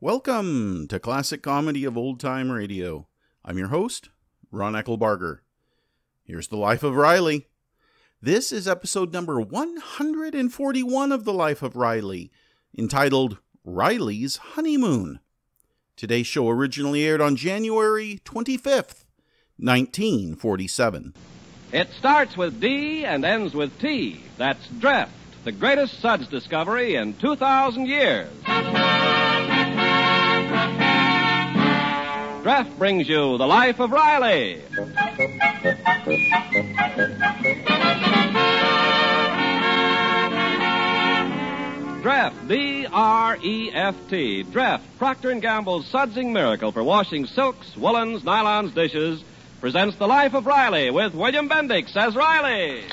Welcome to Classic Comedy of Old Time Radio. I'm your host, Ron Eckelbarger. Here's the Life of Riley. This is episode number 141 of the Life of Riley, entitled Riley's Honeymoon. Today's show originally aired on January 25th, 1947. It starts with D and ends with T. That's Dreft, the greatest suds discovery in 2,000 years. Dreft brings you The Life of Riley. Dreft, D-R-E-F-T. Dreft, Procter & Gamble's sudsing miracle for washing silks, woolens, nylons, dishes, presents The Life of Riley with William Bendix as Riley.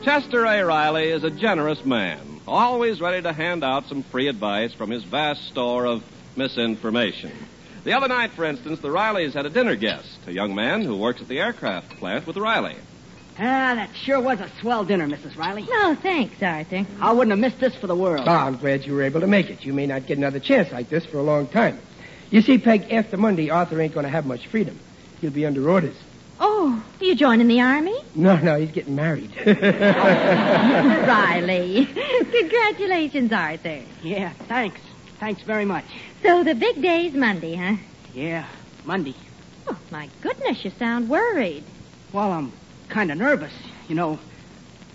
Chester A. Riley is a generous man, always ready to hand out some free advice from his vast store of misinformation. The other night, for instance, the Rileys had a dinner guest, a young man who works at the aircraft plant with Riley. That sure was a swell dinner, Mrs. Riley. No, thanks, Arthur. I wouldn't have missed this for the world. Oh, I'm glad you were able to make it. You may not get another chance like this for a long time. You see, Peg, after Monday, Arthur ain't going to have much freedom. He'll be under orders. Oh, you joining the Army? No, he's getting married. Riley. Congratulations, Arthur. Yeah, thanks. Thanks very much. So the big day's Monday, huh? Yeah, Monday. Oh, my goodness, you sound worried. Well, I'm kind of nervous. You know,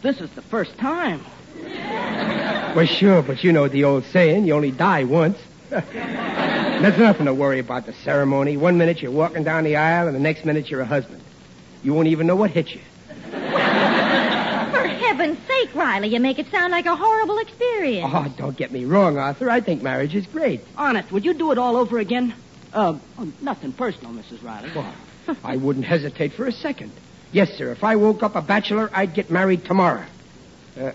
this is the first time. Well, sure, but you know the old saying, you only die once. There's nothing to worry about the ceremony. One minute you're walking down the aisle, and the next minute you're a husband. You won't even know what hit you. For heaven's sake, Riley, you make it sound like a horrible experience. Oh, don't get me wrong, Arthur. I think marriage is great. Honest, would you do it all over again? Nothing personal, Mrs. Riley. Well, I wouldn't hesitate for a second. Yes, sir, if I woke up a bachelor, I'd get married tomorrow.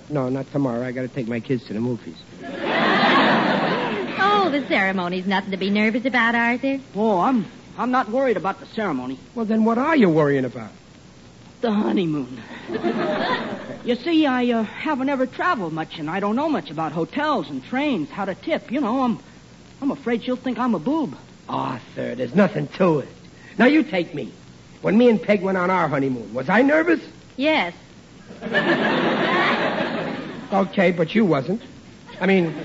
No, not tomorrow. I got to take my kids to the movies. Oh, the ceremony's nothing to be nervous about, Arthur. Oh, I'm not worried about the ceremony. Well, then what are you worrying about? The honeymoon. You see, I haven't ever traveled much, and I don't know much about hotels and trains, how to tip. You know, I'm afraid she'll think I'm a boob. Arthur, there's nothing to it. Now, you take me. When me and Peg went on our honeymoon, was I nervous? Yes. Okay, but you wasn't. I mean,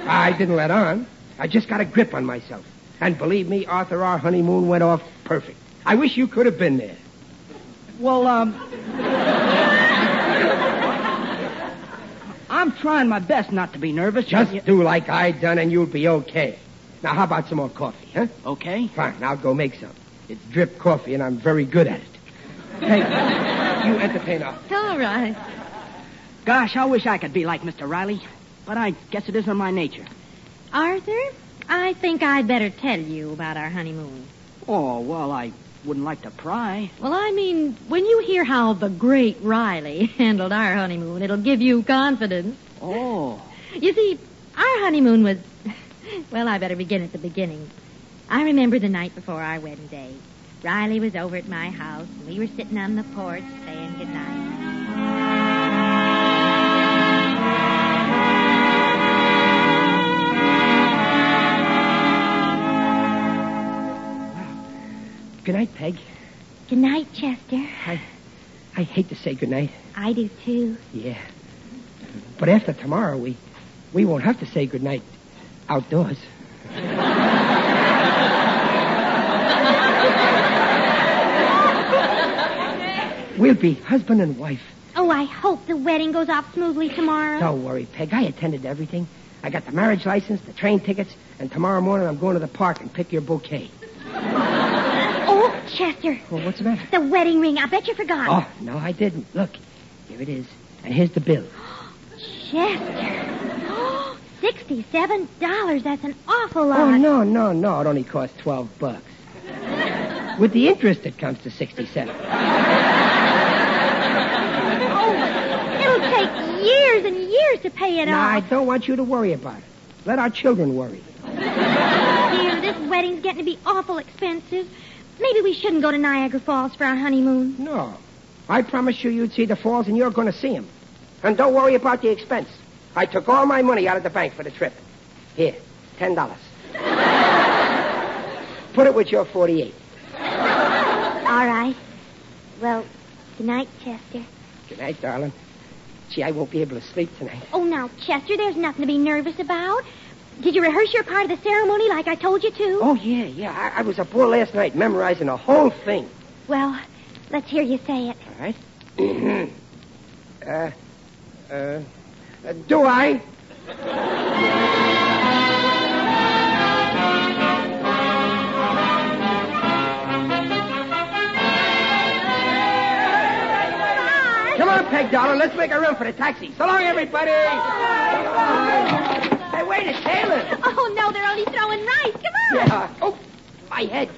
I didn't let on. I just got a grip on myself. And believe me, Arthur, our honeymoon went off perfect. I wish you could have been there. Well, I'm trying my best not to be nervous. Just do like I done and you'll be okay. Now, how about some more coffee, huh? Okay. Fine, I'll go make some. It's drip coffee, and I'm very good at it. Hey, you entertain us. All right. Gosh, I wish I could be like Mr. Riley, but I guess it isn't my nature. Arthur, I think I'd better tell you about our honeymoon. Oh, well, I wouldn't like to pry. Well, I mean, when you hear how the great Riley handled our honeymoon, it'll give you confidence. Oh. You see, our honeymoon was... Well, I better begin at the beginning. I remember the night before our wedding day. Riley was over at my house, and we were sitting on the porch saying goodnight. Good night, Peg. Good night, Chester. I hate to say good night. I do, too. Yeah. But after tomorrow, we won't have to say good night outdoors. We'll be husband and wife. Oh, I hope the wedding goes off smoothly tomorrow. Don't worry, Peg. I attended to everything. I got the marriage license, the train tickets, and tomorrow morning I'm going to the park and pick your bouquet. Oh, Chester. Well, what's the matter? The wedding ring. I bet you forgot. Oh, no, I didn't. Look, here it is. And here's the bill. Chester. $67. That's an awful lot. Oh, no. It only cost $12. With the interest, it comes to 67. It'll take years and years to pay it off. I don't want you to worry about it. Let our children worry. this wedding's getting to be awful expensive. Maybe we shouldn't go to Niagara Falls for our honeymoon. No. I promised you you'd see the falls, and you're going to see them. And don't worry about the expense. I took all my money out of the bank for the trip. Here, $10. Put it with your 48. All right. Well, good night, Chester. Good night, darling. Gee, I won't be able to sleep tonight. Oh, now, Chester, there's nothing to be nervous about. Did you rehearse your part of the ceremony like I told you to? Oh, yeah. I was up all last night memorizing the whole thing. Well, let's hear you say it. All right. Do I? Come on, Peg, darling. Let's make a run for the taxi. So long, everybody. Hey, wait, it's Taylor. Oh, no, they're only throwing rice. Come on. Yeah. Oh, my head.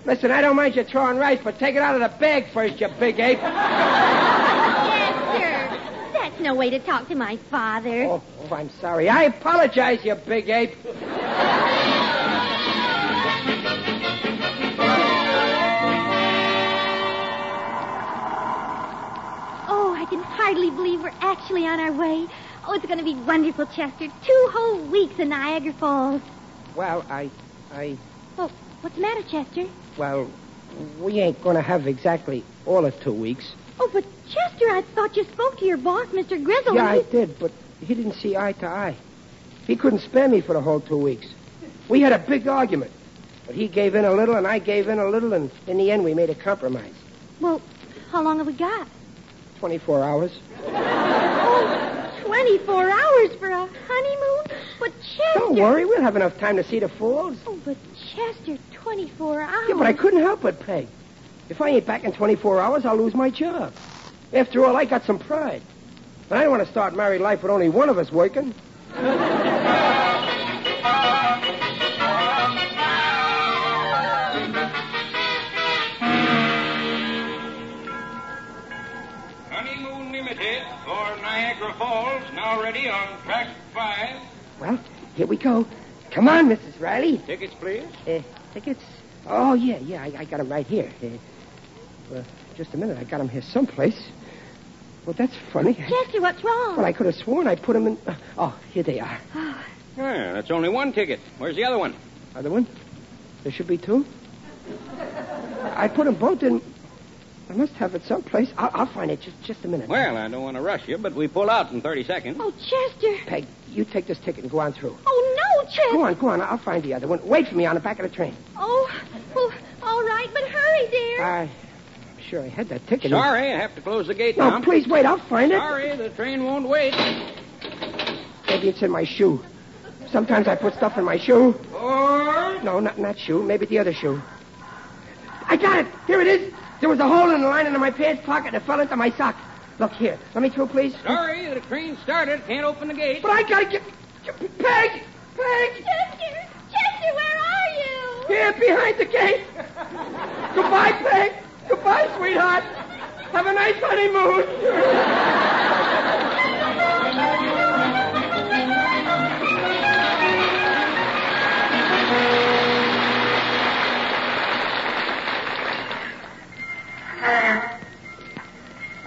Listen, I don't mind you throwing rice, but take it out of the bag first, you big ape. Chester, that's no way to talk to my father. Oh, I'm sorry. I apologize, you big ape. Oh, I can hardly believe we're actually on our way. Oh, it's going to be wonderful, Chester. 2 whole weeks in Niagara Falls. Well, Oh, what's the matter, Chester? Well, we ain't going to have exactly all of 2 weeks. Oh, but Chester, I thought you spoke to your boss, Mr. Grizzle. Yeah, I did, but he didn't see eye to eye. He couldn't spare me for the whole 2 weeks. We had a big argument, but he gave in a little and I gave in a little, and in the end we made a compromise. Well, how long have we got? 24 hours. Oh, 24 hours for a honeymoon? But Chester... Don't worry, we'll have enough time to see the falls. Oh, but Chester, 24 hours... Yeah, but I couldn't help it, Peg. If I ain't back in 24 hours, I'll lose my job. After all, I got some pride. But I don't want to start married life with only one of us working. Honeymoon Limited for Niagara Falls, now ready on track 5. Well, here we go. Come on, Mrs. Riley. Tickets, please. Tickets? Oh, yeah, I got them right here. Just a minute, I got them here someplace. Well, that's funny. Chester, what's wrong? Well, I could have sworn I put them in... Oh, here they are. Well, that's only one ticket. Where's the other one? Other one? There should be 2. I put them both in... I must have it someplace. I'll find it. Just a minute. Well, I don't want to rush you, but we pull out in 30 seconds. Oh, Chester. Peg, you take this ticket and go on through. Oh, no, Chester. Go on. I'll find the other one. Wait for me on the back of the train. Oh, well, all right, but hurry, dear. I'm sure I had that ticket. Sorry, I have to close the gate No, now. please wait. I'll find it. Sorry, the train won't wait. Maybe it's in my shoe. Sometimes I put stuff in my shoe. Or... No, not in that shoe. Maybe the other shoe. I got it. Here it is. There was a hole in the lining of my pants pocket that fell into my sock. Look here. Let me through, please. Sorry, the train started. Can't open the gate. But I gotta get... Peg! Chester, where are you? Here, behind the gate. Goodbye, Peg. Goodbye, sweetheart. Have a nice honeymoon.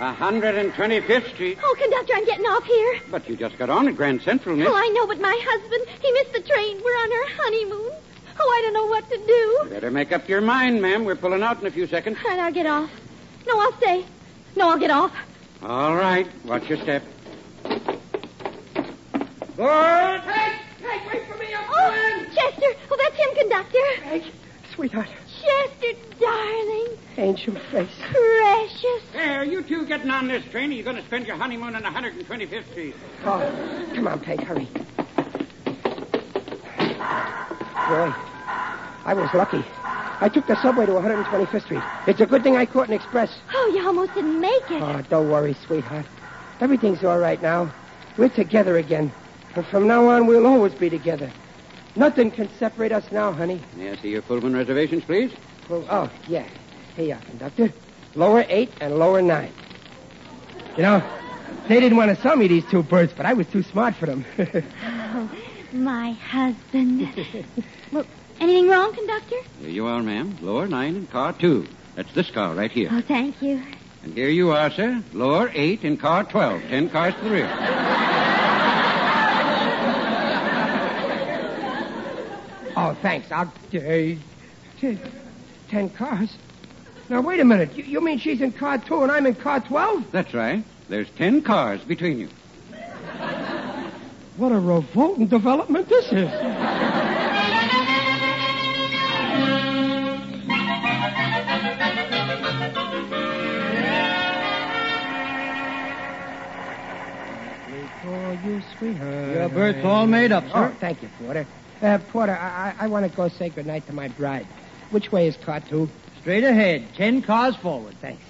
125th Street. Oh, conductor, I'm getting off here. But you just got on at Grand Central, miss. Oh, I know, but my husband, he missed the train. We're on our honeymoon. Oh, I don't know what to do. Better make up your mind, ma'am. We're pulling out in a few seconds. All right, I'll get off. No, I'll stay. No, I'll get off. All right. Watch your step. Good. Peg, wait for me. I'm Oh, Chester. Oh, that's him, conductor. Peg, sweetheart. Chester, darling. Angel face. Precious. There, you two getting on this train, or you're going to spend your honeymoon on 125th Street. Oh, come on, Peg, hurry. Boy, I was lucky. I took the subway to 125th Street. It's a good thing I caught an express. Oh, you almost didn't make it. Oh, don't worry, sweetheart. Everything's all right now. We're together again. And from now on, we'll always be together. Nothing can separate us now, honey. May I see your Pullman reservations, please? Well, oh, yeah. Here you are, conductor. Lower 8 and lower 9. You know, they didn't want to sell me these 2 birds, but I was too smart for them. Oh, my husband. Well, Anything wrong, conductor? Here you are, ma'am. Lower 9 in car 2. That's this car right here. Oh, thank you. And here you are, sir. Lower 8 in car 12. 10 cars to the rear. Oh, thanks. I'll... 10 cars? Now, wait a minute. You mean she's in car 2 and I'm in car 12? That's right. There's 10 cars between you. What a revolting development this is. For you, sweetheart. Your berth's all made up, sir. Oh, thank you, Porter. Porter, I want to go say goodnight to my bride. Which way is car 2? Straight ahead. 10 cars forward. Thanks.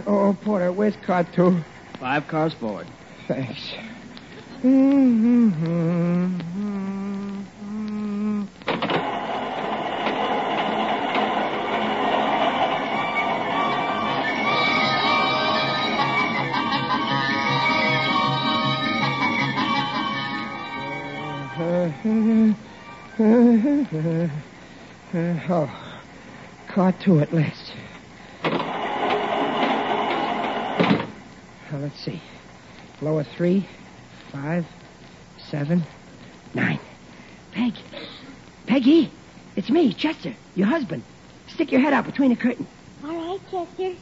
Oh, Porter, where's car 2? 5 cars forward. Thanks. Oh, car 2 at last. Let's see. Lower 3, 5, 7, 9. Peg. Peggy, it's me, Chester, your husband. Stick your head out between the curtain. All right, Chester.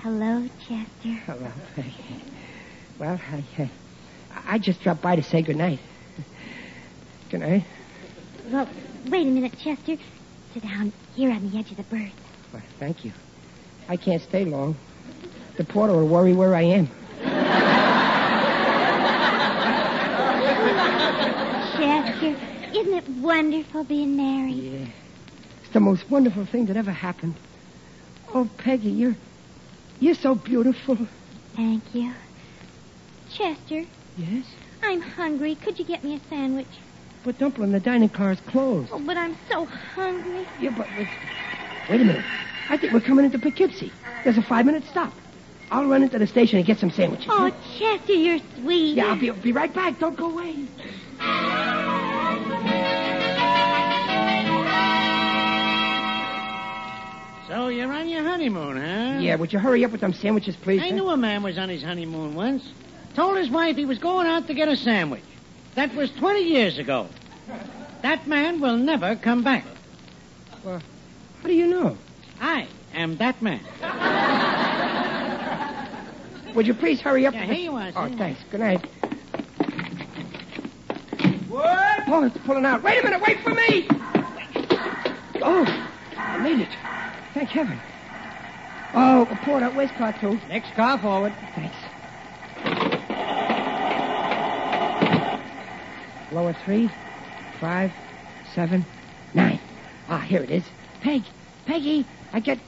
Hello, Chester. Hello, Peggy. Well, I just dropped by to say goodnight. Good night. Well, wait a minute, Chester. Sit down here on the edge of the berth. Well, thank you. I can't stay long. The porter will worry where I am. Chester, isn't it wonderful being married? Yeah. It's the most wonderful thing that ever happened. Oh, Peggy, you're so beautiful. Thank you. Chester, Yes? I'm hungry. Could you get me a sandwich? But, Dumpling, the dining car is closed. Oh, but I'm so hungry. Yeah, but... Wait a minute. I think we're coming into Poughkeepsie. There's a 5-minute stop. I'll run into the station and get some sandwiches. Oh, Chester, you're sweet. Yeah, I'll be right back. Don't go away. So you're on your honeymoon, huh? Yeah, would you hurry up with them sandwiches, please? I knew a man was on his honeymoon once. Told his wife he was going out to get a sandwich. That was 20 years ago. That man will never come back. Well, how do you know? I am that man. Would you please hurry up? Yeah, here you are, Oh, sir. thanks. Good night. What? Oh, it's pulling out. Wait a minute. Wait for me. Oh, I made it. Thank heaven. Oh, Porter, where's car 2? Next car forward. Thanks. Lower 3, 5, 7, 9. Ah, here it is. Peggy, I get...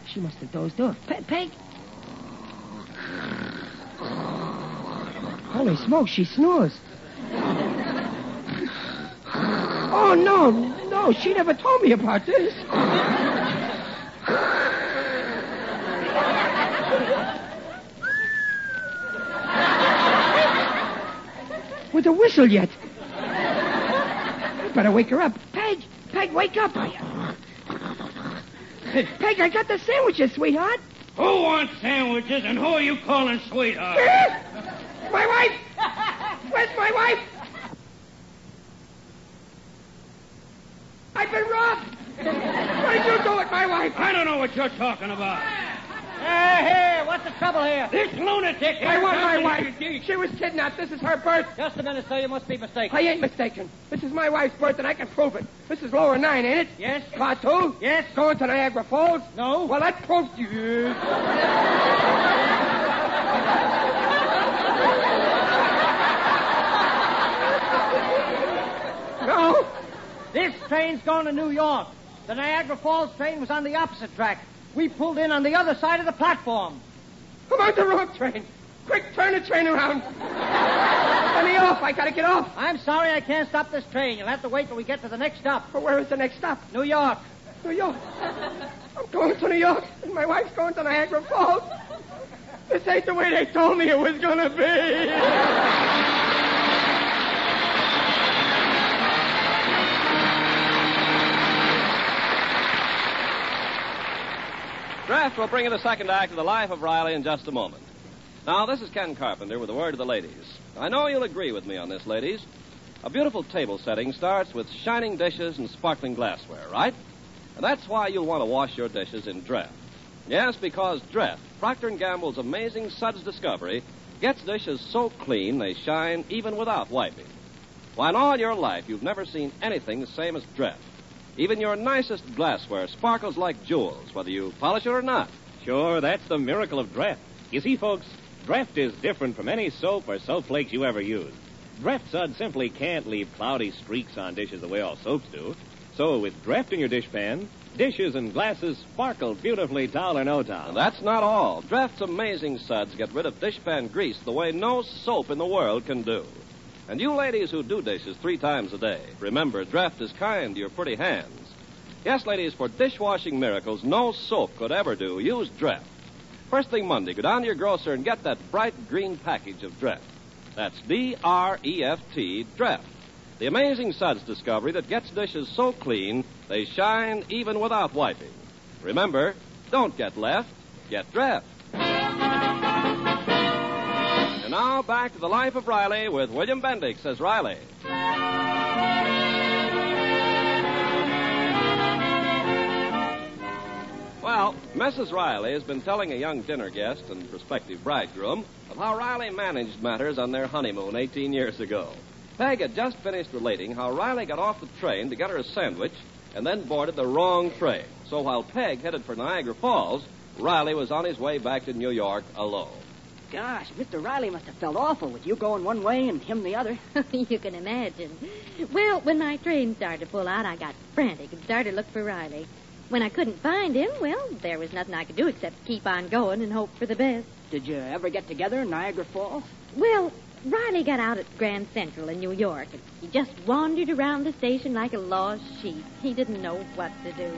She must have dozed off. Peg. Holy smoke, she snores. Oh, no, she never told me about this. With a whistle yet. I better wake her up. Peg, wake up. Peg, I got the sandwiches, sweetheart. Who wants sandwiches and who are you calling sweetheart? My wife! Where's my wife? I've been robbed! What did you do with my wife? I don't know what you're talking about. Hey, what What's the trouble here? This lunatic. I want my wife. She was kidnapped. This is her birth. Just a minute, sir. You must be mistaken. I ain't mistaken. This is my wife's birth, and I can prove it. This is lower 9, ain't it? Yes. Car 2? Yes. Going to Niagara Falls? No. Well, that proves you. No. This train's going to New York. The Niagara Falls train was on the opposite track. We pulled in on the other side of the platform. I'm on the wrong train. Quick, turn the train around. Let me off. I gotta get off. I'm sorry I can't stop this train. You'll have to wait till we get to the next stop. But where is the next stop? New York. New York. I'm going to New York, and my wife's going to Niagara Falls. This ain't the way they told me it was gonna be. Draft will bring you the second act of The Life of Riley in just a moment. Now, this is Ken Carpenter with a word to the ladies. I know you'll agree with me on this, ladies. A beautiful table setting starts with shining dishes and sparkling glassware, right? And that's why you'll want to wash your dishes in Draft. Yes, because Draft, Procter & Gamble's amazing suds discovery, gets dishes so clean they shine even without wiping. Why, in all your life, you've never seen anything the same as Draft. Even your nicest glassware sparkles like jewels, whether you polish it or not. Sure, that's the miracle of Draft. You see, folks, Draft is different from any soap or soap flakes you ever use. Draft suds simply can't leave cloudy streaks on dishes the way all soaps do. So with Draft in your dishpan, dishes and glasses sparkle beautifully, towel or no towel. And that's not all. Draft's amazing suds get rid of dishpan grease the way no soap in the world can do. And you ladies who do dishes 3 times a day, remember, Draft is kind to your pretty hands. Yes, ladies, for dishwashing miracles no soap could ever do, use Draft. First thing Monday, go down to your grocer and get that bright green package of Draft. That's D-R-E-F-T, Draft. The amazing suds discovery that gets dishes so clean they shine even without wiping. Remember, don't get left, get Draft. And now back to The Life of Riley with William Bendix as Riley. Well, Mrs. Riley has been telling a young dinner guest and prospective bridegroom of how Riley managed matters on their honeymoon 18 years ago. Peg had just finished relating how Riley got off the train to get her a sandwich and then boarded the wrong train. So while Peg headed for Niagara Falls, Riley was on his way back to New York alone. Gosh, Mr. Riley must have felt awful with you going one way and him the other. You can imagine. Well, when my train started to pull out, I got frantic and started to look for Riley. When I couldn't find him, well, there was nothing I could do except keep on going and hope for the best. Did you ever get together in Niagara Falls? Well, Riley got out at Grand Central in New York, and he just wandered around the station like a lost sheep. He didn't know what to do.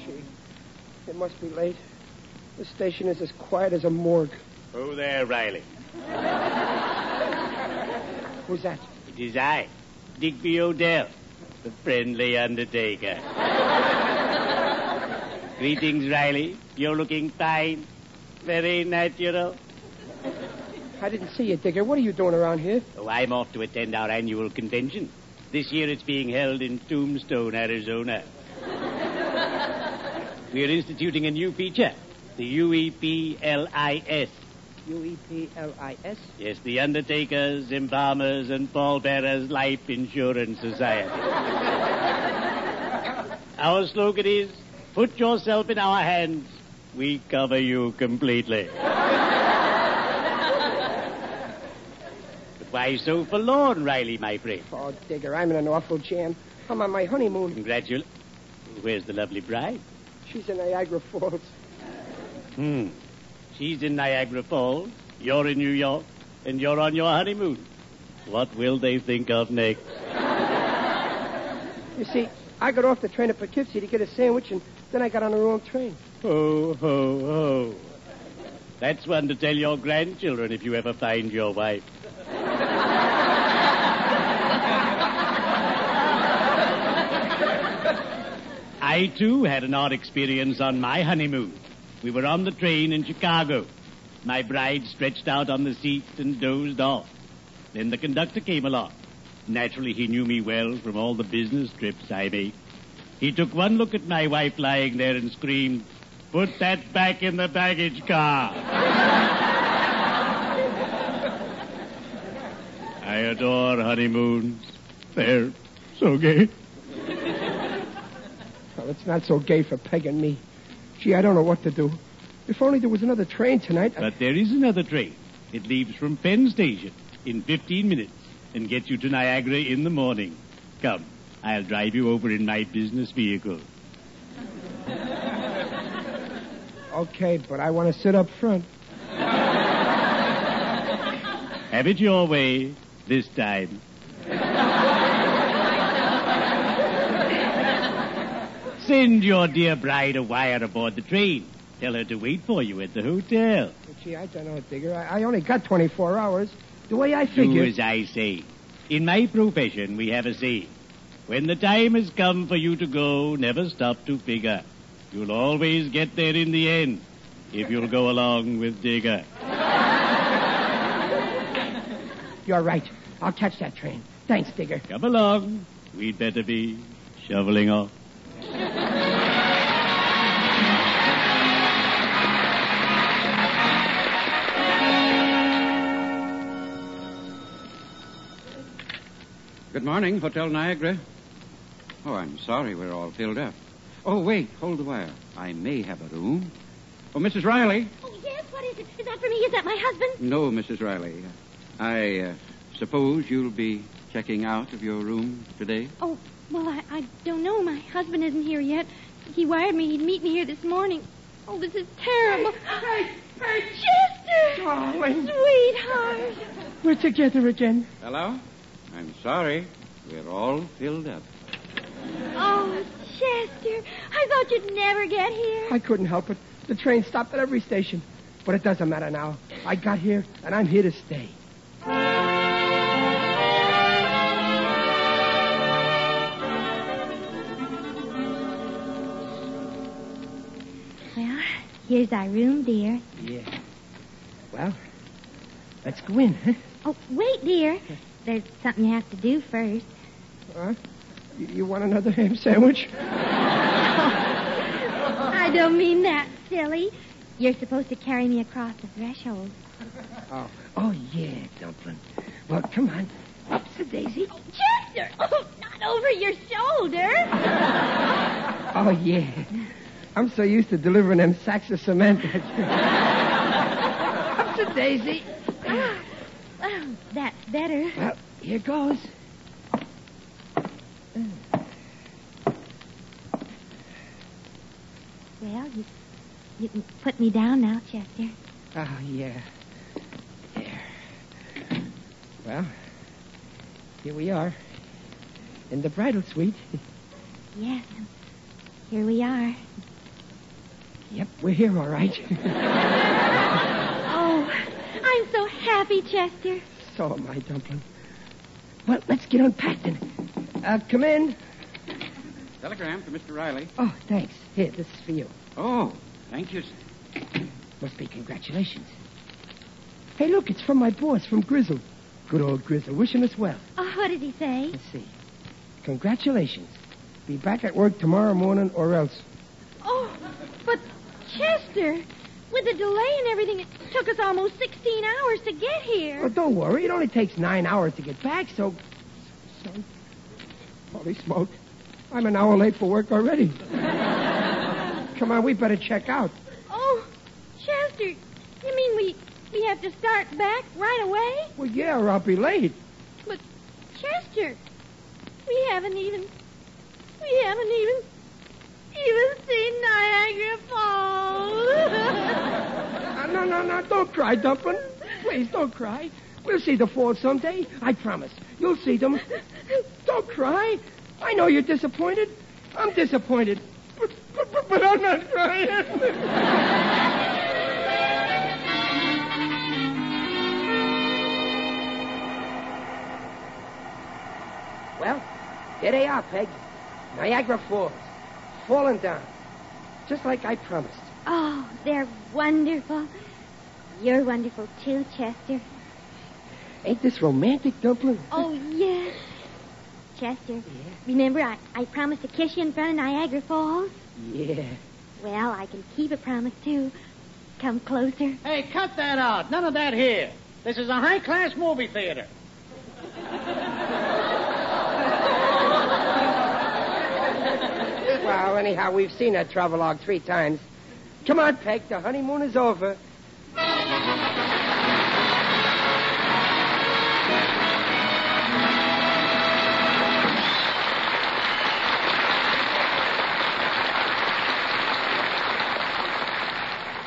Gee, it must be late. The station is as quiet as a morgue. Oh, there, Riley. Who's that? It is I, Digby Odell, the friendly undertaker. Greetings, Riley. You're looking fine. Very natural. I didn't see you, Digger. What are you doing around here? Oh, I'm off to attend our annual convention. This year it's being held in Tombstone, Arizona. We're instituting a new feature, the UEPLIS. UEPLIS? Yes, the Undertakers, Embalmers, and Pallbearers Life Insurance Society. Our slogan is, put yourself in our hands. We cover you completely. But why so forlorn, Riley, my friend? Oh, Digger, I'm in an awful jam. I'm on my honeymoon. Congratulations. Where's the lovely bride? She's in Niagara Falls. She's in Niagara Falls, you're in New York, and you're on your honeymoon. What will they think of next? You see, I got off the train at Poughkeepsie to get a sandwich, and then I got on the wrong train. Ho, ho, ho. That's one to tell your grandchildren if you ever find your wife. I, too, had an odd experience on my honeymoon. We were on the train in Chicago. My bride stretched out on the seat and dozed off. Then the conductor came along. Naturally, he knew me well from all the business trips I made. He took one look at my wife lying there and screamed, "Put that back in the baggage car." I adore honeymoons. They're so gay. Well, it's not so gay for Peg and me. Gee, I don't know what to do. If only there was another train tonight. But there is another train. It leaves from Penn Station in 15 minutes and gets you to Niagara in the morning. Come, I'll drive you over in my business vehicle. Okay, but I want to sit up front. Have it your way this time. Send your dear bride a wire aboard the train. Tell her to wait for you at the hotel. Gee, I don't know, Digger. I only got 24 hours. The way I figure... Do as I say. In my profession, we have a saying. When the time has come for you to go, never stop to figure. You'll always get there in the end, if you'll go along with Digger. You're right. I'll catch that train. Thanks, Digger. Come along. We'd better be shoveling off. Good morning, Hotel Niagara. Oh, I'm sorry we're all filled up. Oh, wait, hold the wire. I may have a room. Oh, Mrs. Riley. Oh, yes, what is it? Is that for me? Is that my husband? No, Mrs. Riley. I suppose you'll be checking out of your room today? Oh, well, I don't know. My husband isn't here yet. He wired me he'd meet me here this morning. Oh, this is terrible. Hey, Chester! darling. Sweetheart. We're together again. Hello? I'm sorry. We're all filled up. Oh, Chester, I thought you'd never get here. I couldn't help it. The train stopped at every station. But it doesn't matter now. I got here, and I'm here to stay. Well, here's our room, dear. Yeah. Well, let's go in, huh? Oh, wait, dear. There's something you have to do first. Huh? You want another ham sandwich? I don't mean that, silly. You're supposed to carry me across the threshold. Oh, yeah, Dumpling. Well, come on. Up to Daisy. Oh, Chester! Oh, not over your shoulder. Oh, yeah. I'm so used to delivering them sacks of cement. Up to Daisy. Oh, that's better. Well, here goes. Well, you can put me down now, Chester. Oh, yeah. There. Well, here we are. In the bridal suite. Yes, here we are. Yep, we're here, all right. Oh, I'm so happy, Chester. So am I, Dumpling. Well, let's get unpacked and... come in. Telegram for Mr. Riley. Oh, thanks. Here, this is for you. Oh, thank you, sir. Must be congratulations. Hey, look, it's from my boss, from Grizzle. Good old Grizzle, wishing us well. Oh, what did he say? Let's see. Congratulations. Be back at work tomorrow morning or else. Oh, but Chester, with the delay and everything, it took us almost 16 hours to get here. Oh, don't worry. It only takes 9 hours to get back, so... Holy smoke. I'm an hour late for work already. Come on, we better check out. Oh, Chester, you mean we have to start back right away? Well, yeah, or I'll be late. But, Chester, we haven't even seen Niagara Falls. No, don't cry, Dumpling. Please, don't cry. We'll see the falls someday. I promise. You'll see them. Don't cry. I know you're disappointed. I'm disappointed. But I'm not crying. Well, there they are, Peg. Niagara Falls. Falling down. Just like I promised. Oh, they're wonderful. You're wonderful, too, Chester. Ain't this romantic, Dumpling? Oh, yes. Chester, remember I promised to kiss you in front of Niagara Falls? Yeah. Well, I can keep a promise, too. Come closer. Hey, cut that out. None of that here. This is a high-class movie theater. Well, anyhow, we've seen that travelogue 3 times. Come on, Peg, the honeymoon is over.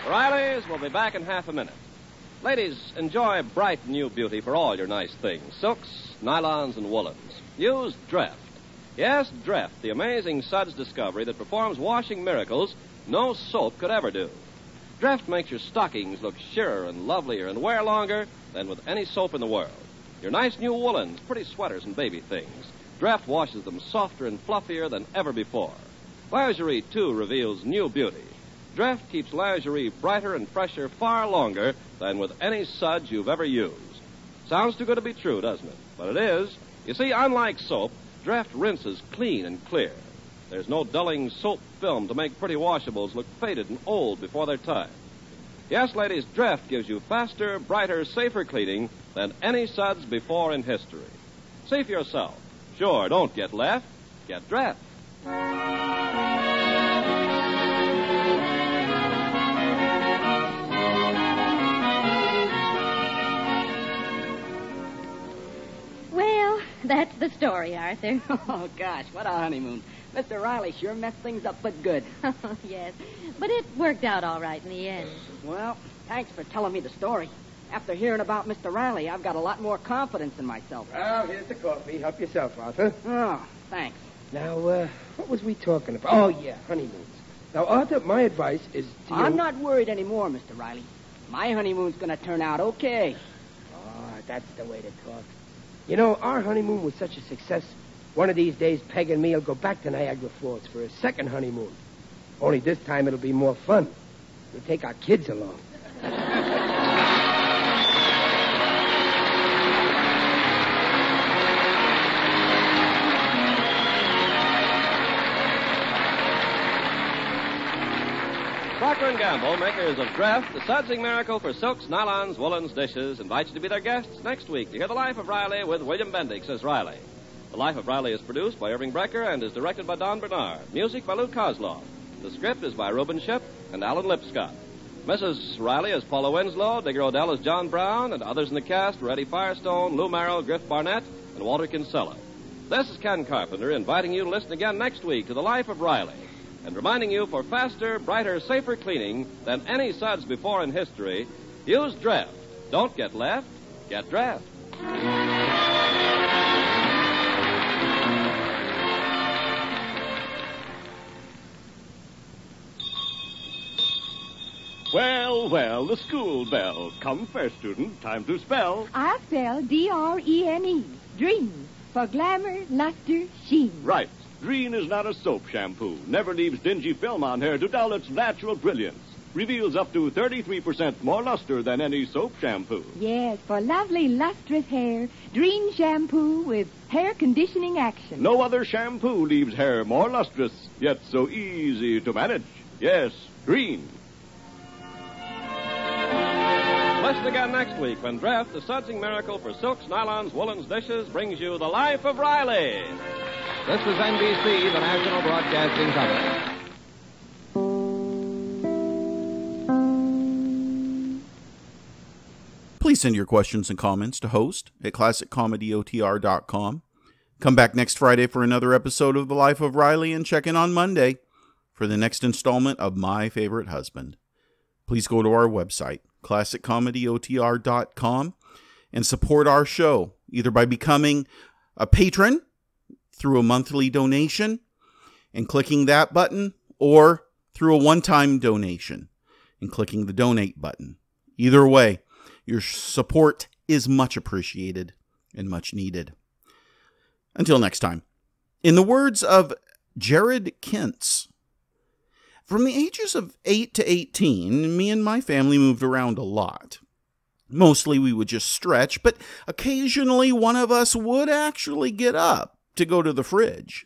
Riley's will be back in half a minute. Ladies, enjoy bright new beauty for all your nice things. Silks, nylons, and woolens. Use Dreft. Yes, Dreft, the amazing suds discovery that performs washing miracles no soap could ever do. Dreft makes your stockings look sheerer and lovelier and wear longer than with any soap in the world. Your nice new woolens, pretty sweaters, and baby things. Dreft washes them softer and fluffier than ever before. Lingerie, too, reveals new beauty. Dreft keeps lingerie brighter and fresher far longer than with any suds you've ever used. Sounds too good to be true, doesn't it? But it is. You see, unlike soap, Dreft rinses clean and clear. There's no dulling soap film to make pretty washables look faded and old before their time. Yes, ladies, Dreft gives you faster, brighter, safer cleaning than any suds before in history. See for yourself. Sure, don't get left. Get Dreft. That's the story, Arthur. Oh, gosh, what a honeymoon. Mr. Riley sure messed things up but good. Yes, but it worked out all right in the end. Well, thanks for telling me the story. After hearing about Mr. Riley, I've got a lot more confidence in myself. Well, here's the coffee. Help yourself, Arthur. Oh, thanks. Now, what was we talking about? Oh, yeah, honeymoons. Now, Arthur, my advice is to I'm not worried anymore, Mr. Riley. My honeymoon's going to turn out okay. Oh, that's the way to talk. You know, our honeymoon was such a success, one of these days, Peg and me will go back to Niagara Falls for a second honeymoon. Only this time it'll be more fun. We'll take our kids along. Procter & Gamble, makers of Dreft, the sudsing miracle for silks, nylons, woolens, dishes, invite you to be their guests next week to hear The Life of Riley with William Bendix as Riley. The Life of Riley is produced by Irving Brecker and is directed by Don Bernard. Music by Lou Kozloff. The script is by Reuben Ship and Alan Lipscott. Mrs. Riley is Paula Winslow, Digger Odell is John Brown, and others in the cast were Eddie Firestone, Lou Merrill, Griff Barnett, and Walter Kinsella. This is Ken Carpenter inviting you to listen again next week to The Life of Riley, and reminding you for faster, brighter, safer cleaning than any suds before in history, use Dreft. Don't get left, get Dreft. Well, well, the school bell. Come first, student. Time to spell. I spell D-R-E-N-E. Dream. For glamour, luster, sheen. Right. Dreen is not a soap shampoo. Never leaves dingy film on hair to dull its natural brilliance. Reveals up to 33% more luster than any soap shampoo. Yes, for lovely, lustrous hair, Dream shampoo with hair conditioning action. No other shampoo leaves hair more lustrous, yet so easy to manage. Yes, Dreen. Listen again next week when Dreft, the sudsing miracle for silks, nylons, woolens, dishes, brings you The Life of Riley. This is NBC, the National Broadcasting Company. Please send your questions and comments to host at classiccomedyotr.com. Come back next Friday for another episode of The Life of Riley and check in on Monday for the next installment of My Favorite Husband. Please go to our website, classiccomedyotr.com, and support our show either by becoming a patron through a monthly donation and clicking that button, or through a one-time donation and clicking the donate button. Either way, your support is much appreciated and much needed. Until next time, in the words of Jared Kintz, from the ages of 8 to 18, me and my family moved around a lot. Mostly we would just stretch, but occasionally one of us would actually get up to go to the fridge.